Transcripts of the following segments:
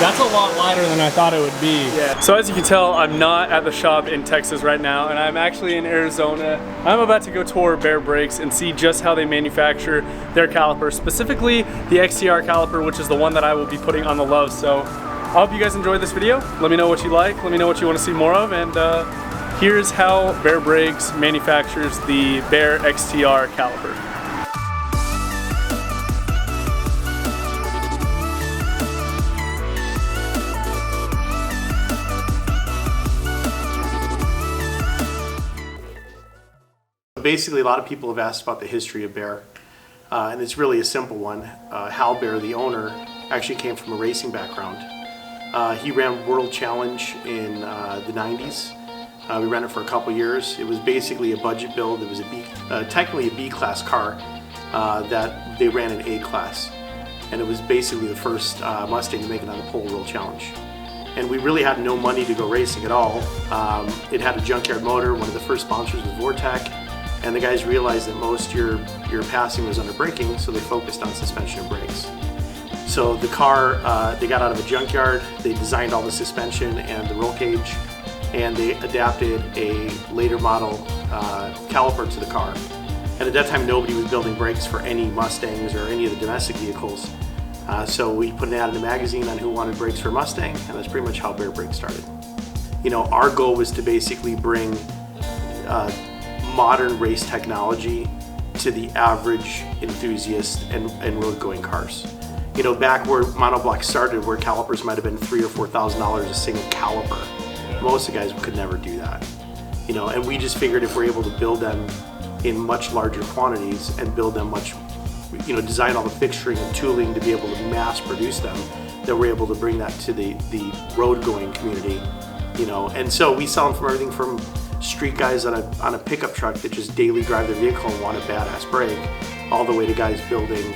That's a lot lighter than I thought it would be. Yeah. So as you can tell, I'm not at the shop in Texas right now, and I'm actually in Arizona. I'm about to go tour Baer Brakes and see just how they manufacture their caliper, specifically the XTR caliper, which is the one that I will be putting on the Love. So I hope you guys enjoyed this video. Let me know what you like. Let me know what you want to see more of, and here's how Baer Brakes manufactures the Baer XTR caliper. Basically, a lot of people have asked about the history of Baer, and it's really a simple one. Hal Baer, the owner, actually came from a racing background. He ran World Challenge in the 90s. We ran it for a couple years. It was basically a budget build. It was technically a B-class car that they ran in A-class. And it was basically the first Mustang to make it on the Pole World Challenge. And we really had no money to go racing at all. It had a junkyard motor. One of the first sponsors was Vortec. And the guys realized that most your passing was under braking, so they focused on suspension and brakes. So the car, they got out of a junkyard, they designed all the suspension and the roll cage, and they adapted a later model caliper to the car. And at that time, nobody was building brakes for any Mustangs or any of the domestic vehicles. So we put an ad in the magazine on who wanted brakes for Mustang, and that's pretty much how Baer Brakes started. You know, our goal was to basically bring modern race technology to the average enthusiast and road-going cars. You know, back where monoblock started, where calipers might have been $3,000 or $4,000 a single caliper, most of the guys could never do that. You know, and we just figured if we're able to build them in much larger quantities and build them much, you know, design all the fixturing and tooling to be able to mass produce them, that we're able to bring that to the road-going community. You know, and so we sell them from everything from street guys on a pickup truck that just daily drive their vehicle and want a badass brake, all the way to guys building,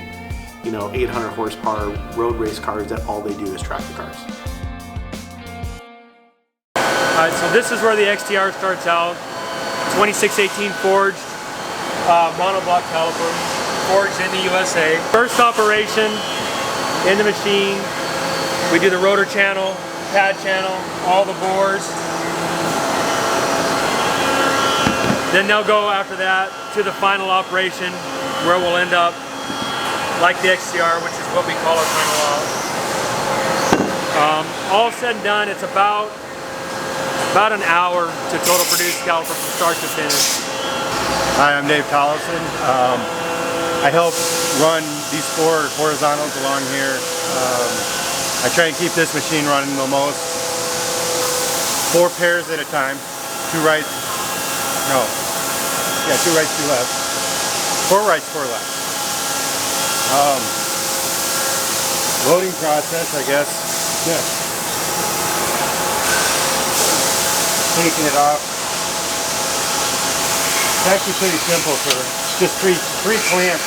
you know, 800 horsepower road race cars that all they do is track the cars. Alright, so this is where the XTR starts out. 2618 forged monoblock caliper, forged in the USA. First operation in the machine, we do the rotor channel, pad channel, all the bores. Then they'll go after that to the final operation where we'll end up like the XTR, which is what we call our final op. All said and done, it's about an hour to total produce caliper from start to finish. Hi, I'm Dave Collison. I help run these 4 horizontals along here. I try and keep this machine running the most. 4 pairs at a time, 2 rights, no. Yeah, 2 rights, 2 lefts. 4 rights, 4 lefts. Loading process, I guess. Yeah. Taking it off. It's actually pretty simple for just three clamps.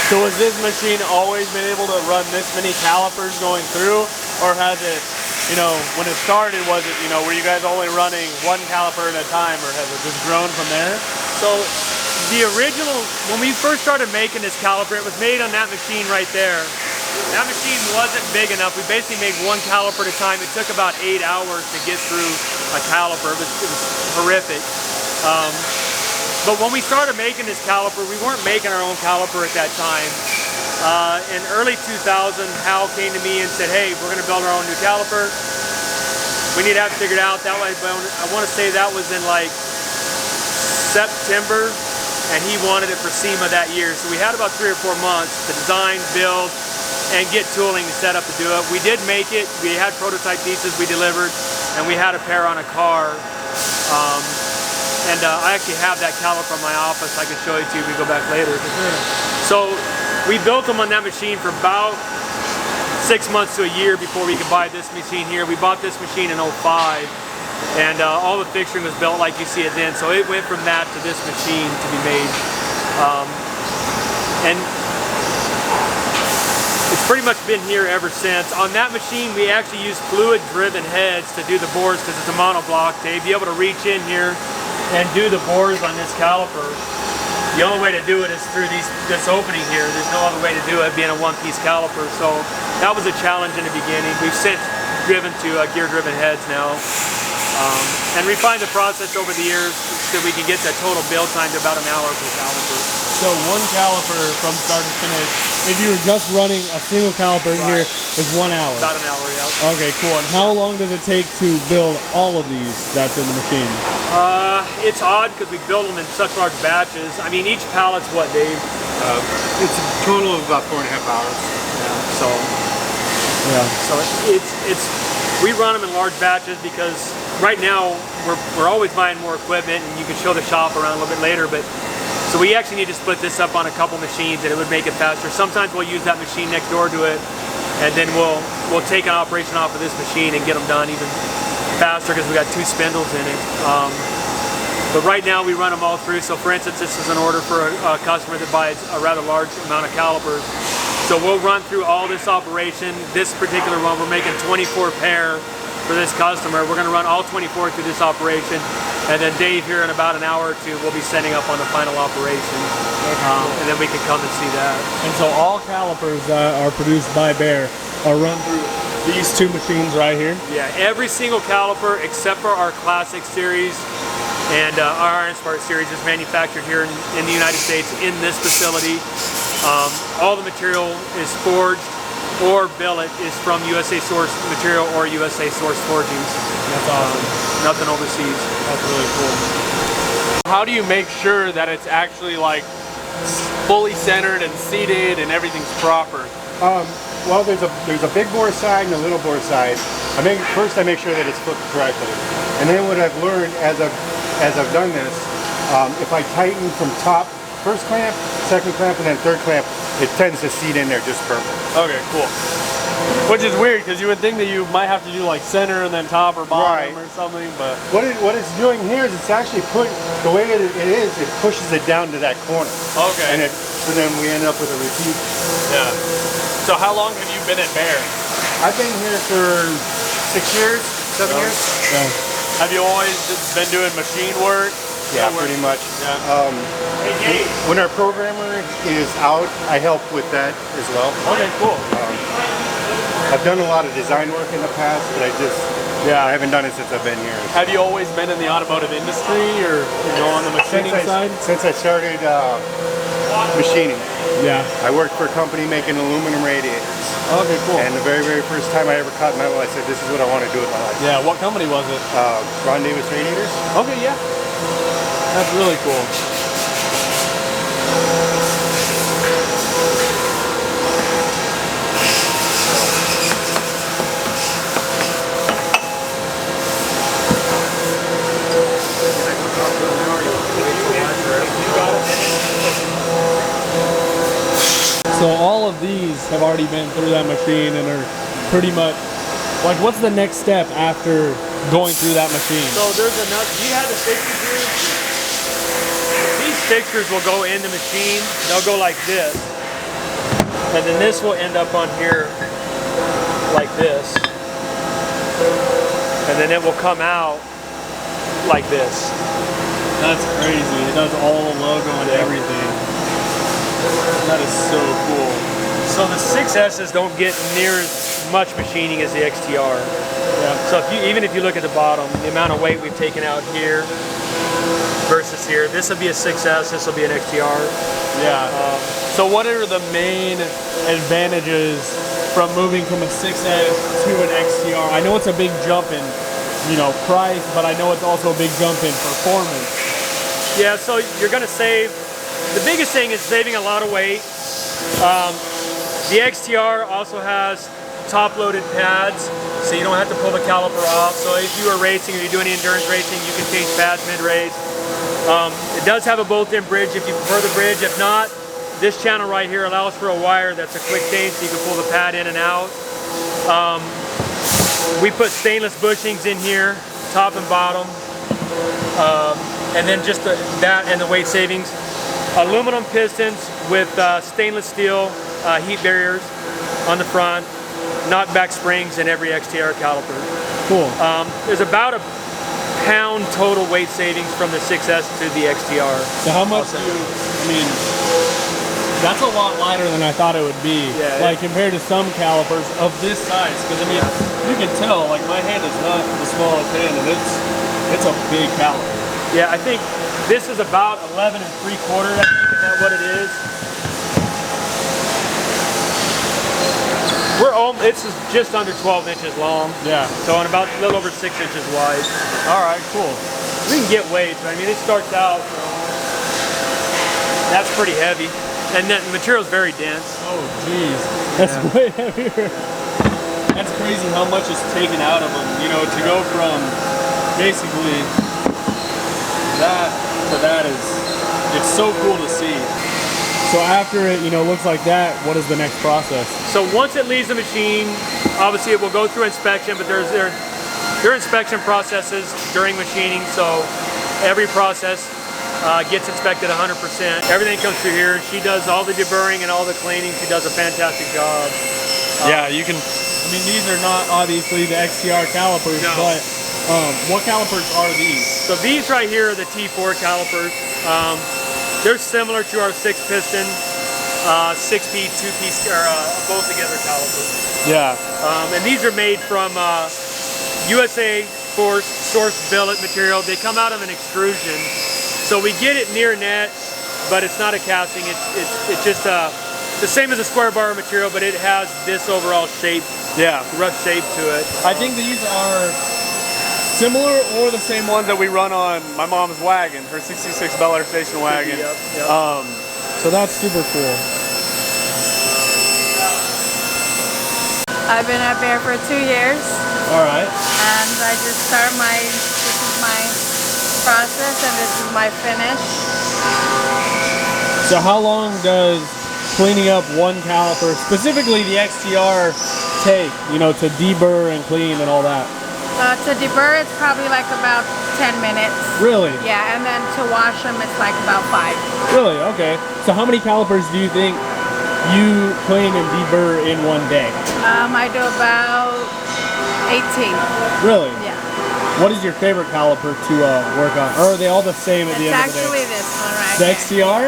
So has this machine always been able to run this many calipers going through, or has it, you know, when it started, was it, you know, were you guys only running 1 caliper at a time, or has it just grown from there? So the original, when we first started making this caliper, it was made on that machine right there. That machine wasn't big enough. We basically made 1 caliper at a time. It took about 8 hours to get through a caliper. It was horrific. But when we started making this caliper, we weren't making our own caliper at that time. In early 2000, Hal came to me and said, hey, we're going to build our own new caliper. We need to have it figured out. That way, I want to say that was in like September, and he wanted it for SEMA that year. So we had about 3 or 4 months to design, build, and get tooling to set up to do it. We did make it. We had prototype pieces we delivered, and we had a pair on a car. I actually have that caliper in my office. I can show it to you if we go back later. So we built them on that machine for about 6 months to a year before we could buy this machine here. We bought this machine in 05, and all the fixturing was built like you see it then. So it went from that to this machine to be made. And it's pretty much been here ever since. On that machine, we actually use fluid-driven heads to do the bores because it's a monoblock. To be able to reach in here and do the bores on this caliper, The only way to do it is through this opening here. There's no other way to do it being a one-piece caliper. So that was a challenge in the beginning. We've since driven to gear-driven heads now. And refined the process over the years so we can get that total build time to about an hour per caliper. So one caliper from start to finish, if you were just running a single caliper in here, is 1 hour. About an hour, yeah. Okay, cool. And how long does it take to build all of these that's in the machine? It's odd because we build them in such large batches. I mean, each pallet's what, Dave? It's a total of about 4.5 hours. Yeah. So Yeah. it's we run them in large batches because right now we're always buying more equipment, and you can show the shop around a little bit later. But so we actually need to split this up on a couple machines, and it would make it faster. Sometimes we'll use that machine next door to it, and then we'll take an operation off of this machine and get them done even faster because we got 2 spindles in it. But right now we run them all through. So for instance, this is an order for a customer that buys a rather large amount of calipers. So we'll run through all this operation. This particular one, we're making 24 pair for this customer. We're going to run all 24 through this operation. And then Dave here in about an hour or 2 will be setting up on the final operation. And then we can come and see that. And so all calipers that are produced by Baer are run through these 2 machines right here? Yeah, every single caliper except for our Classic series and our Iron Spark series is manufactured here in the United States in this facility. All the material is forged or billet is from USA sourced material or USA sourced forgings. That's awesome. Nothing overseas. That's really cool. How do you make sure that it's actually like fully centered and seated and everything's proper? Well, there's a big bore side and a little bore side. First I make sure that it's flipped correctly, and then what I've learned as I've done this, if I tighten from top, first clamp, second clamp, and then third clamp, it tends to seat in there just perfect. Okay, cool. Which is weird because you would think that you might have to do like center and then top or bottom or something, but what it's doing here is it's actually the way it is, it pushes it down to that corner. okay. And so then we end up with a repeat. Yeah. So how long have you been at Baer? I've been here for 6 years, 7 years. Yeah. Have you always just been doing machine work? Yeah, pretty much. Yeah. When our programmer is out, I help with that as well. Okay, cool. I've done a lot of design work in the past, but I haven't done it since I've been here. Have you always been in the automotive industry or on the machining side? Since I started machining. Yeah. I worked for a company making aluminum radiators. Okay, cool. And the very, very first time I ever cut metal, I said, this is what I want to do with my life. Yeah, what company was it? Ron Davis Radiators. Okay, yeah. That's really cool. So all of these have already been through that machine and are pretty much, like, what's the next step after going through that machine? So there's another, do you have the fixtures here? These fixtures will go in the machine. They'll go like this. And then this will end up on here like this. And then it will come out like this. That's crazy. It does all the logo and everything. That is so cool. So the 6S's don't get near as much machining as the XTR. Yeah. So even if you look at the bottom, the amount of weight we've taken out here versus here, this will be a 6S, this will be an XTR. Yeah. So what are the main advantages from moving from a 6S to an XTR? I know it's a big jump in, price, but I know it's also a big jump in performance. Yeah, so you're going to save, the biggest thing is saving a lot of weight. The XTR also has top-loaded pads, so you don't have to pull the caliper off. So if you are racing or you're doing endurance racing, you can change pads mid-race. It does have a bolt-in bridge if you prefer the bridge. If not, this channel right here allows for a wire that's a quick change, so you can pull the pad in and out. We put stainless bushings in here, top and bottom, and then just that and the weight savings. Aluminum pistons with stainless steel heat barriers on the front, knockback springs in every XTR caliper. Cool. There's about a pound total weight savings from the 6S to the XTR. So how much do you, I mean, that's a lot lighter than I thought it would be. Yeah, like compared to some calipers of this size. Because I mean, you can tell, like my hand is not the smallest hand, and it's a big caliper. Yeah, I think this is about 11 3/4, I think, is that what it is? It's just under 12 inches long. Yeah. So and about a little over 6 inches wide. All right, cool. We can get weights. I mean, it starts out, that's pretty heavy. And then the material is very dense. Oh, geez. That's way heavier. That's crazy how much is taken out of them. You know, to go from basically that to that it's so cool to see. So after it, you know, looks like that, what is the next process? So once it leaves the machine, obviously it will go through inspection, but there are inspection processes during machining, so every process gets inspected 100%. Everything comes through here. She does all the deburring and all the cleaning. She does a fantastic job. Yeah, you can, I mean, these are not obviously the XTR calipers, No. but what calipers are these? So these right here are the T4 calipers. They're similar to our 6-piston, 6-speed, 2-piece, or both together calipers. Yeah. And these are made from USA sourced billet material. They come out of an extrusion. So we get it near net, but it's not a casting. It's just the same as a square bar material, but it has this overall shape, rough shape to it. I think these are similar or the same ones that we run on my mom's wagon, her 66 Bel Air station wagon. Yep. So that's super cool. I've been at Baer for 2 years, All right. and I just start this is my process, and this is my finish. So how long does cleaning up one caliper, specifically the XTR, take, you know, to deburr and clean and all that? To deburr, it's probably like about 10 minutes. Really? Yeah, and then to wash them, it's like about 5. Really? Okay. So how many calipers do you think you clean and deburr in one day? I do about 18. Really? Yeah. What is your favorite caliper to work on? Or are they all the same at the It's end of the actually day? this one right The here. XTR?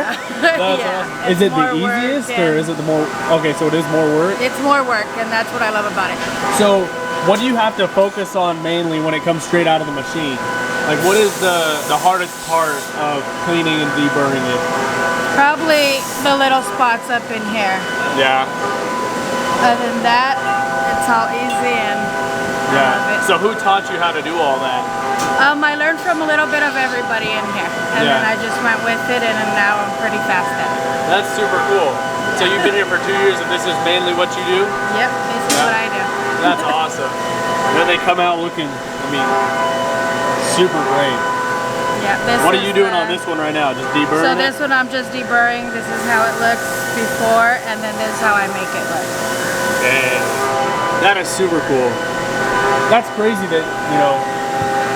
That's Yeah, awesome. it's Is it the more work easiest or and- is it the more... Okay, so it is more work. It's more work, and that's what I love about it. So what do you have to focus on mainly when it comes straight out of the machine? Like what is the hardest part of cleaning and deburring it? Probably the little spots up in here. Yeah. Other than that, it's all easy, and I love it. So who taught you how to do all that? I learned from a little bit of everybody in here, and then I just went with it, and now I'm pretty fast at it. That's super cool. So you've been here for 2 years and this is mainly what you do? Yep, this is what I do. That's awesome. Then they come out looking, I mean, super great. Yeah, this What are is you doing the- on this one right now? Just deburring So it? this one I'm just deburring. This is how it looks before, and then this is how I make it look. Dang. That is super cool. That's crazy that, you know,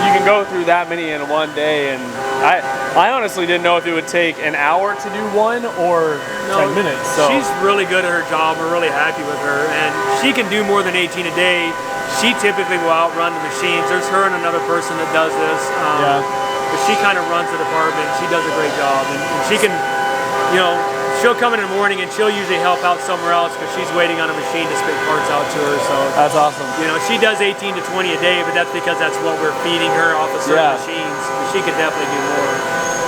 you can go through that many in one day, and I honestly didn't know if it would take an hour to do one or 10 minutes. So She's really good at her job. We're really happy with her, and she can do more than 18 a day. She typically will outrun the machines. There's her and another person that does this. But she kind of runs the department. She does a great job, and she can, you know, she'll come in the morning and she'll usually help out somewhere else because she's waiting on a machine to spit parts out to her. So that's awesome. you know, she does 18 to 20 a day, but that's because that's what we're feeding her off of certain Yeah. machines. But she could definitely do more.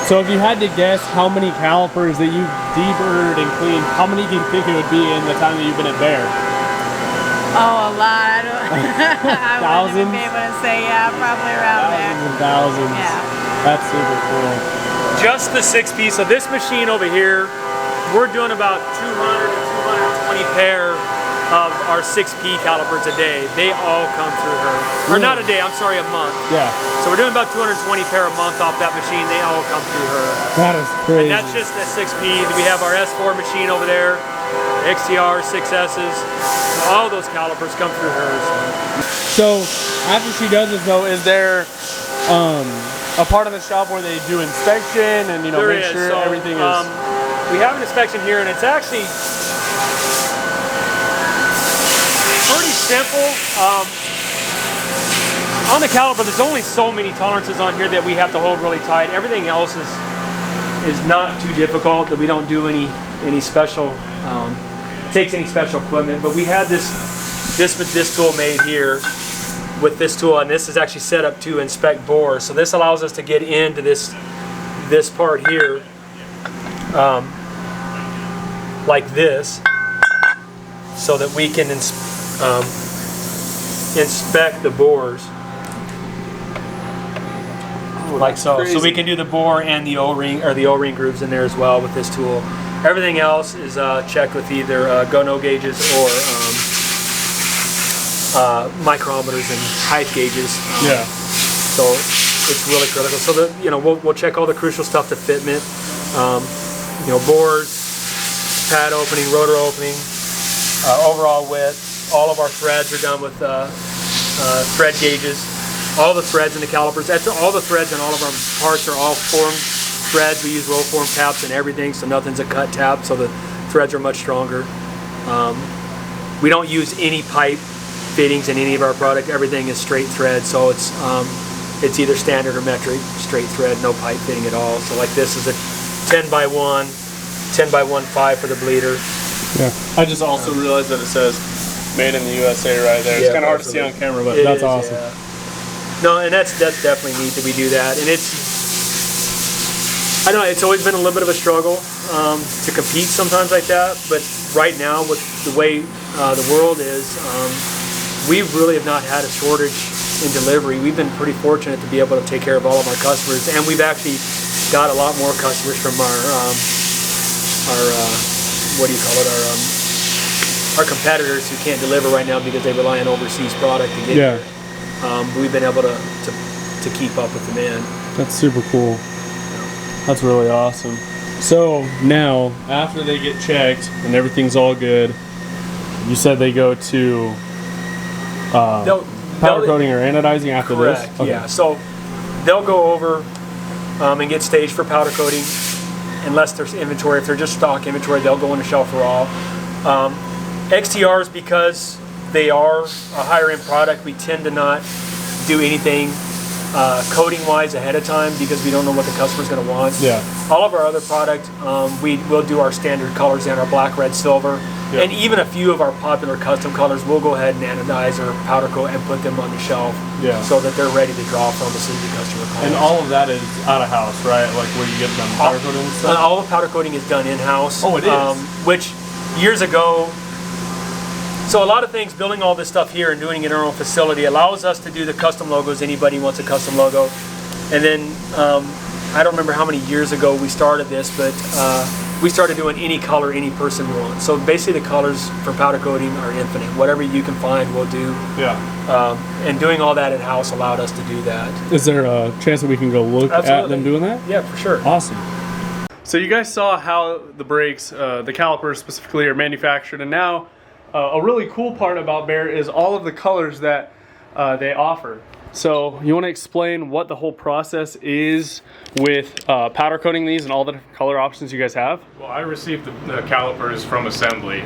So if you had to guess how many calipers that you've deburred and cleaned, how many do you think it would be in the time that you've been at Baer? Oh, a lot. I don't. I wouldn't even Thousands? be able to say. Yeah, probably around there. Thousands and thousands. Yeah. That's super cool. Just the 6-piece. So this machine over here, we're doing about 200 to 220 pair of our 6P calipers a day. They all come through her. Or not a day, I'm sorry, a month. Yeah. So we're doing about 220 pair a month off that machine. They all come through her. That is crazy. And that's just the 6P. We have our S4 machine over there, XTR, 6S's. All those calipers come through hers. So after she does this though, is there a part of the shop where they do inspection and, you know, There make is. sure So, everything is... we have an inspection here, and it's actually pretty simple. On the caliper, there's only so many tolerances on here that we have to hold really tight. Everything else is not too difficult, that we don't do any special, takes any special equipment. But we had this tool made here with this tool, and this is actually set up to inspect bores. So this allows us to get into this part here, like this, so that we can inspect the bores. Like so. So we can do the bore and the O-ring, or the O-ring grooves in there as well with this tool. Everything else is checked with either go-no gauges or micrometers and height gauges. Yeah. So it's really critical. So that, you know, we'll check all the crucial stuff to fitment. You know, bores, pad opening, rotor opening, overall width. All of our threads are done with thread gauges. All the threads in the calipers, all the threads in all of our parts are all formed threads. We use roll form taps and everything, so nothing's a cut tap, so the threads are much stronger. We don't use any pipe fittings in any of our product. Everything is straight thread, so it's either standard or metric, straight thread, no pipe fitting at all. So like this is a 10x1, 10x1.5 for the bleeder. Yeah. I just also realized that it says made in the USA right there. It's Yeah, kind of hard to see on camera, but It that's is, awesome. yeah. No, and that's definitely neat that we do that, and I know it's always been a little bit of a struggle to compete sometimes like that, but right now with the way the world is, we really have not had a shortage in delivery. We've been pretty fortunate to be able to take care of all of our customers, and we've actually got a lot more customers from our what do you call it, our competitors who can't deliver right now because they rely on overseas product to get here. We've been able to keep up with demand. That's super cool. That's really awesome. So now, after they get checked and everything's all good, you said they go to powder coating or anodizing after Correct, this? Okay. yeah. So they'll go over and get staged for powder coating unless there's inventory. If they're just stock inventory, they'll go into shelf for all. XTRs, because they are a higher end product, we tend to not do anything coating wise ahead of time because we don't know what the customer's going to want. Yeah. All of our other product, we will do our standard colors in our black, red, silver, and even a few of our popular custom colors we'll go ahead and anodize or powder coat and put them on the shelf so that they're ready to draw from as soon as the customer calls. And all of that is out of house, right? Like where you get them powder coating and stuff? All the powder coating is done in-house. Oh, it is? Which years ago, so a lot of things, building all this stuff here and doing it in our own facility allows us to do the custom logos. Anybody wants a custom logo. And then, I don't remember how many years ago we started this, but we started doing any color any person wants. So basically the colors for powder coating are infinite. Whatever you can find, we'll do. Yeah. And doing all that in-house allowed us to do that. Is there a chance that we can go look at them doing that? Yeah, for sure. Awesome. So you guys saw how the brakes, the calipers specifically, are manufactured, and now a really cool part about Baer is all of the colors that they offer. So you want to explain what the whole process is with powder coating these and all the different color options you guys have? Well, I received the calipers from assembly.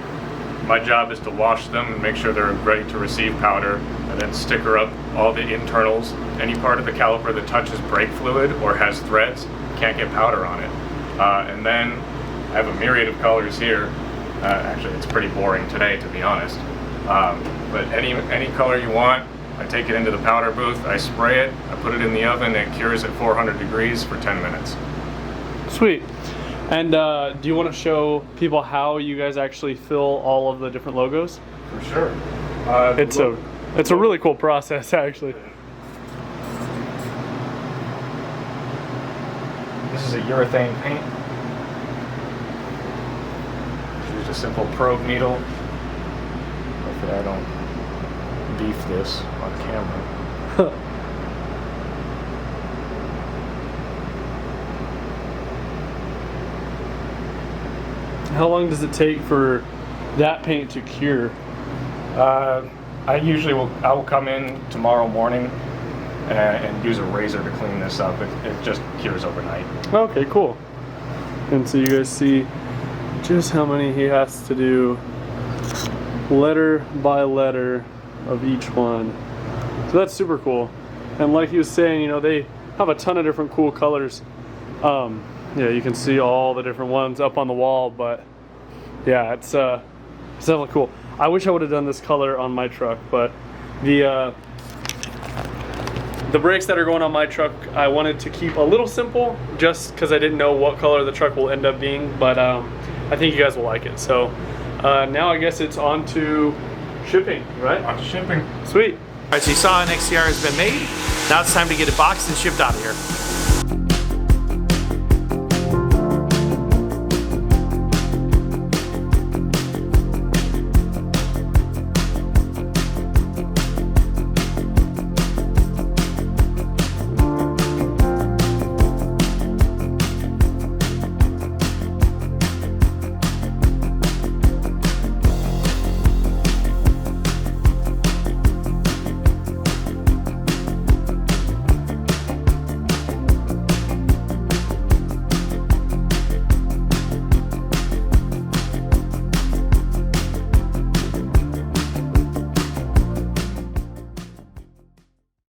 My job is to wash them and make sure they're ready to receive powder, and then sticker up all the internals. Any part of the caliper that touches brake fluid or has threads can't get powder on it. And then I have a myriad of colors here. Actually, it's pretty boring today, to be honest. But any color you want, I take it into the powder booth, I spray it, I put it in the oven, it cures at 400 degrees for 10 minutes. Sweet. And do you want to show people how you guys actually fill all of the different logos? For sure. It's a really cool process, actually. This is a urethane paint. Use a simple probe needle. Hopefully I don't beef this on camera. How long does it take for that paint to cure? I will come in tomorrow morning and use a razor to clean this up. It just cures overnight. Okay, cool. And so you guys see just how many he has to do letter by letter of each one. So that's super cool. And like he was saying, you know, they have a ton of different cool colors. Yeah, you can see all the different ones up on the wall, but yeah, it's definitely cool. I wish I would have done this color on my truck, but the brakes that are going on my truck, I wanted to keep a little simple just because I didn't know what color the truck will end up being, but I think you guys will like it. So now I guess it's on to shipping, right? On to shipping. Sweet. All right, so you saw an XCR has been made. Now it's time to get it boxed and shipped out of here.